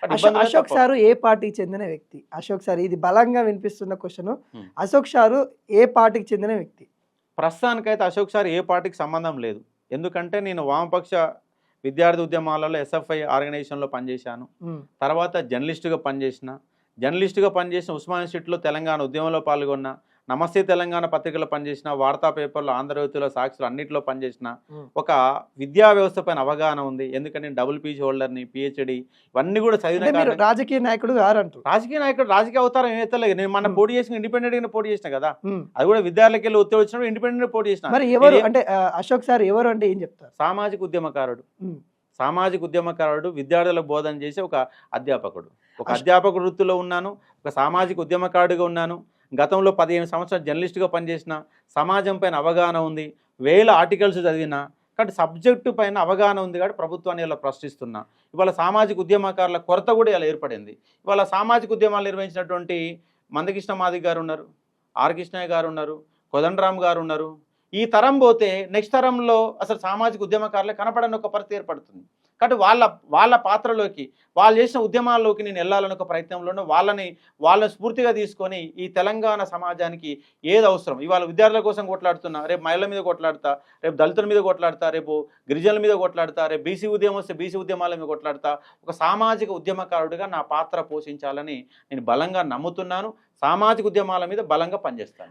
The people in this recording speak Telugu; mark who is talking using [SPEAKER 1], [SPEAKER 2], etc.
[SPEAKER 1] బట్ ఇబ్బందులే
[SPEAKER 2] అశోక్
[SPEAKER 1] తప్పవు.
[SPEAKER 2] సారు ఏ పార్టీకి చెందిన వ్యక్తి? అశోక్ సార్, ఇది బలంగా వినిపిస్తున్న క్వశ్చన్.
[SPEAKER 1] ఉమ్.
[SPEAKER 2] అశోక్ సారు ఏ పార్టీకి చెందిన వ్యక్తి?
[SPEAKER 1] ప్రస్తుతానికైతే అశోక్ సార్ ఏ పార్టీకి సంబంధం లేదు. ఎందుకంటే నేను వామపక్ష విద్యార్థి ఉద్యమాలలో ఎస్ఎఫ్ఐ ఆర్గనైజేషన్లో పనిచేశాను.
[SPEAKER 2] ఉమ్,
[SPEAKER 1] తర్వాత జర్నలిస్టుగా పనిచేసిన. జర్నలిస్టుగా పనిచేసిన ఉస్మానియా యూనివర్సిటీలో తెలంగాణ ఉద్యమంలో పాల్గొన్న. నమస్తే తెలంగాణ పత్రికలో పనిచేసిన. వార్తా పేపర్లో, ఆంధ్రజ్యోతిలో, సాక్షిలో అన్నింటిలో పనిచేసిన.
[SPEAKER 2] ఉమ్.
[SPEAKER 1] ఒక విద్యా వ్యవస్థ పైన అవగాహన ఉంది. ఎందుకంటే నేను డబుల్ పీజీ హోల్డర్ని, పిహెచ్డి ఇవన్నీ కూడా చదివిన
[SPEAKER 2] అంటే మీరు
[SPEAKER 1] కారణంగా.
[SPEAKER 2] రాజకీయ నాయకుడు గారంటారు.
[SPEAKER 1] రాజకీయ నాయకుడు, రాజకీయ అవతారం ఏతలేదు. నేను మన
[SPEAKER 2] ఉమ్.
[SPEAKER 1] పోటీ చేసిన ఇండిపెండెంట్గా పోటీ చేసిన కదా.
[SPEAKER 2] ఉమ్.
[SPEAKER 1] అది కూడా విద్యార్థులకి వెళ్ళి ఒత్తిడి వచ్చినప్పుడు ఇండిపెండెంట్ పోటీ చేసిన.
[SPEAKER 2] మరి ఎవరు
[SPEAKER 1] నేను
[SPEAKER 2] అంటే అశోక్ సార్ ఎవరు అంటే ఏం చెప్తారు?
[SPEAKER 1] సామాజిక ఉద్యమకారుడు.
[SPEAKER 2] ఉమ్.
[SPEAKER 1] సామాజిక ఉద్యమకారుడు, విద్యార్థులకు బోధన చేసే ఒక అధ్యాపకుడు. ఒక
[SPEAKER 2] అశ్-
[SPEAKER 1] అధ్యాపక వృత్తిలో ఉన్నాను, ఒక సామాజిక ఉద్యమకారుడిగా ఉన్నాను. గతంలో 15 సంవత్సరాలు జర్నలిస్టుగా పనిచేసిన. సమాజం పైన అవగాహన ఉంది, వేల ఆర్టికల్స్ చదివిన. కాబట్టి సబ్జెక్టు పైన అవగాహన ఉంది కాబట్టి ప్రభుత్వాన్ని ఇలా ప్రశ్నిస్తున్నా. ఇవాళ సామాజిక ఉద్యమకారుల కొరత కూడా ఇలా ఏర్పడింది. ఇవాళ సామాజిక ఉద్యమాలు నిర్వహించినటువంటి మందకృష్ణ మాదిగ గారు ఉన్నారు, ఆర్ కృష్ణయ్య గారు ఉన్నారు, కోదండరామ్ గారు ఉన్నారు. ఈ తరం పోతే నెక్స్ట్ తరంలో అసలు సామాజిక ఉద్యమకారులే కనపడని ఒక పరిస్థితి ఏర్పడుతుంది. కాబట్టి వాళ్ళ పాత్రలోకి, వాళ్ళు చేసిన ఉద్యమాల్లోకి నేను వెళ్ళాలని ఒక ప్రయత్నంలోనూ వాళ్ళని స్ఫూర్తిగా తీసుకొని ఈ తెలంగాణ సమాజానికి ఏది అవసరం, ఇవాళ విద్యార్థుల కోసం కొట్లాడుతున్నా, రేపు మహిళల మీద కొట్లాడతా, రేపు దళితుల మీద కొట్లాడతా, రేపు గిరిజనుల మీద కొట్లాడతా, రేపు బీసీ ఉద్యమం వస్తే బీసీ ఉద్యమాల మీద కొట్లాడతా. ఒక సామాజిక ఉద్యమకారుడిగా నా పాత్ర పోషించాలని నేను బలంగా నమ్ముతున్నాను. సామాజిక ఉద్యమాల మీద బలంగా పనిచేస్తాను.